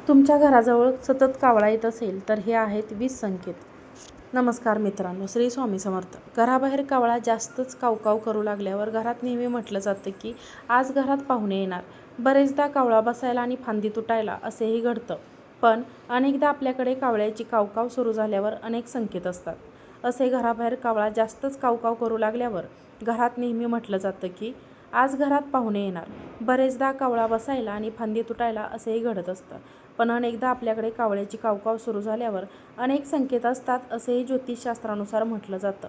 तुमच्या घराजवळ सतत कावळा येत असेल तर हे आहेत 20 संकेत. नमस्कार मित्रांनो, श्री स्वामी समर्थ. घराबाहेर कावळा जास्तच कावकाव करू लागल्यावर घरात नेहमी म्हटलं जातं की आज घरात पाहुणे येणार. बरेचदा कावळा बसायला आणि फांदी तुटायला असेही घडतं. पण अनेकदा आपल्याकडे कावळ्याची कावकाव सुरू झाल्यावर अनेक संकेत असतात. असे घराबाहेर कावळा जास्तच कावकाव करू लागल्यावर घरात नेहमी म्हटलं जातं की आज घरात पाहुणे येणार. बरेचदा कावळा बसायला आणि फांदी तुटायला असेही घडत असतं. पण अनेकदा आपल्याकडे कावळ्याची कावकाव सुरू झाल्यावर अनेक संकेत असतात असेही ज्योतिषशास्त्रानुसार म्हटलं जातं.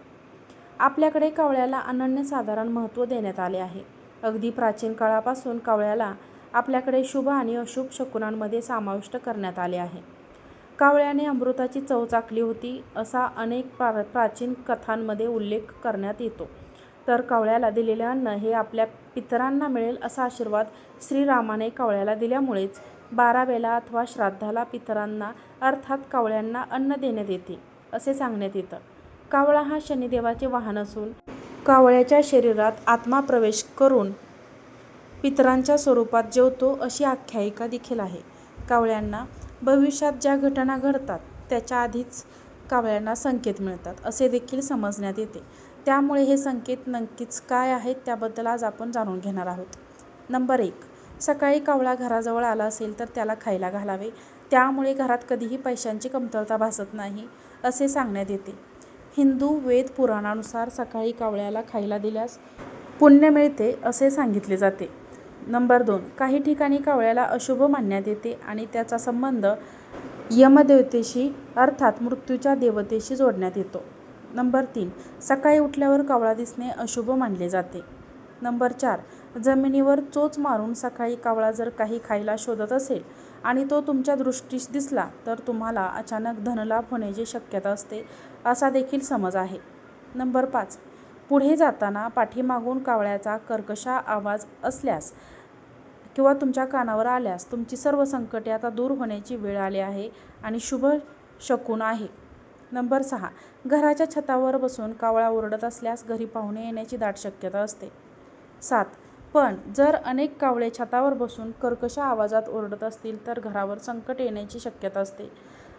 आपल्याकडे कावळ्याला अनन्यसाधारण महत्त्व देण्यात आले आहे. अगदी प्राचीन काळापासून कावळ्याला आपल्याकडे शुभ आणि अशुभ शकुनांमध्ये समाविष्ट करण्यात आले आहे. कावळ्याने अमृताची चव चाखली होती असा अनेक प्राचीन कथांमध्ये उल्लेख करण्यात येतो. तर कावळ्याला दिलेले अन्न हे आपल्या पितरांना मिळेल असा आशीर्वाद श्रीरामाने कावळ्याला दिल्यामुळेच 12 वेळा अथवा श्राद्धाला पितरांना अर्थात कावळ्यांना अन्न देण्यात येते असे सांगण्यात येतं. कावळा हा शनिदेवाचे वाहन असून कावळ्याच्या शरीरात आत्मा प्रवेश करून पितरांच्या स्वरूपात जेवतो अशी आख्यायिका देखील आहे. कावळ्यांना भविष्यात ज्या घटना घडतात त्याच्या आधीच कावळ्यांना संकेत मिळतात असे देखील समजण्यात येते. त्यामुळे हे संकेत नक्कीच काय आहेत त्याबद्दल आज आपण जाणून घेणार आहोत. नंबर 1. सकाळी कावळा घराजवळ आला असेल तर त्याला खायला घालावे. त्यामुळे घरात कधीही पैशांची कमतरता भासत नाही असे सांगण्यात येते. हिंदू वेद पुराणानुसार सकाळी कावळ्याला खायला दिल्यास पुण्य मिळते असे सांगितले जाते. नंबर 2. काही ठिकाणी कावळ्याला अशुभ मानण्यात येते आणि त्याचा संबंध यमदेवतेशी अर्थात मृत्यूच्या देवतेशी जोडण्यात येतो. नंबर 3. सकाळी उठल्यावर कावळा दिसणे अशुभ मानले जाते. नंबर 4. जमिनीवर चोच मारून सकाळी कावळा जर काही खायला शोधत असेल आणि तो तुमच्या दृष्टीस दिसला तर तुम्हाला अचानक धनलाभ होण्याची शक्यता असते असा देखील समज आहे. नंबर 5. पुढे जाताना पाठीमागून कावळ्याचा कर्कश आवाज असल्यास किंवा तुमच्या कानावर आल्यास तुमची सर्व संकटे आता दूर होण्याची वेळ आली आहे आणि शुभ शकुन आहे. नंबर 6. घराच्या छतावर बसून कावळा ओरडत असल्यास घरी पाहुणे येण्याची दाट शक्यता असते. 7. पण जर अनेक कावळे छतावर बसून कर्कश आवाजात ओरडत असतील तर घरावर संकट येण्याची शक्यता असते.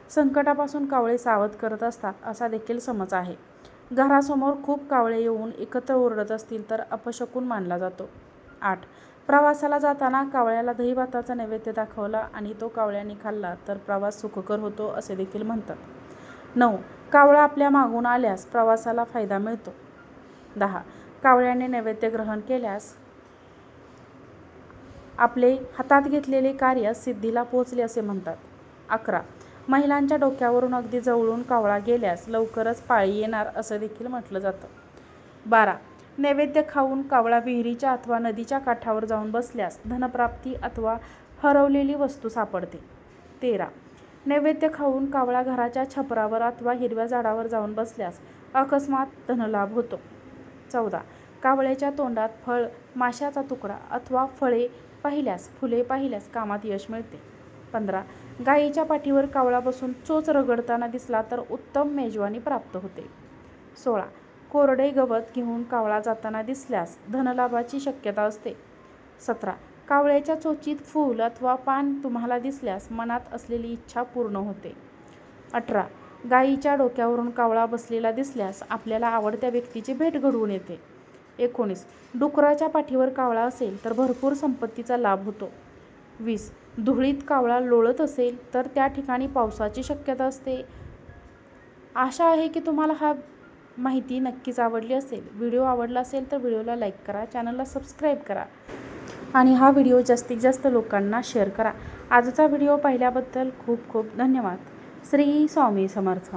संकटापासून कावळे सावध करत असतात असा देखील समज आहे. घरासमोर खूप कावळे येऊन एकत्र ओरडत असतील तर अपशकुन मानला जातो. 8. प्रवासाला जाताना कावळ्याला दहीभाताचा नैवेद्य दाखवला आणि तो कावळ्याने खाल्ला तर प्रवास सुखकर होतो असे देखील म्हणतात. 9. कावळा आपल्या मागून आल्यास प्रवासाला फायदा मिळतो. 10. कावळ्याने नैवेद्य ग्रहण केल्यास आपले हातात घेतलेले कार्य सिद्धीला पोहोचले असे म्हणतात. 11. महिलांच्या डोक्यावरून अगदी जवळून कावळा गेल्यास लवकरच पाळी येणार असं देखील म्हटलं जातं. 12. नैवेद्य खाऊन कावळा विहिरीच्या अथवा नदीच्या काठावर जाऊन बसल्यास धनप्राप्ती अथवा हरवलेली वस्तू सापडते. 13. नैवेद्य खाऊन कावळा घराच्या छपरावर अथवा हिरव्या झाडावर जाऊन बसल्यास अकस्मात धनलाभ होतो. 14. कावळ्याच्या तोंडात फळ, माशाचा तुकडा अथवा फळे पाहिल्यास, फुले पाहिल्यास कामात यश मिळते. 15. गायीच्या पाठीवर कावळा बसून चोच रगडताना दिसला तर उत्तम मेजवानी प्राप्त होते. 16. कोरडे गवत घेऊन कावळा जाताना दिसल्यास धनलाभाची शक्यता असते. 17. कावळ्याच्या चोचीत फूल अथवा पान तुम्हाला दिसल्यास मनात असलेली इच्छा पूर्ण होते. 18. गायीच्या डोक्यावरून कावळा बसलेला दिसल्यास आपल्याला आवडत्या व्यक्तीची भेट घडवून येते. 19. डुकराच्या पाठीवर कावळा असेल तर भरपूर संपत्तीचा लाभ होतो. 20. धुळीत कावळा लोळत असेल तर त्या ठिकाणी पावसाची शक्यता असते. आशा आहे की तुम्हाला हा माहिती नक्कीच आवडली असेल. व्हिडिओ आवडला असेल तर व्हिडिओला लाईक करा, चॅनलला सबस्क्राईब करा आणि हा व्हिडिओ जास्तीत जास्त लोकांना शेअर करा. आजचा व्हिडिओ पाहिल्याबद्दल खूप खूप धन्यवाद. श्री स्वामी समर्थ.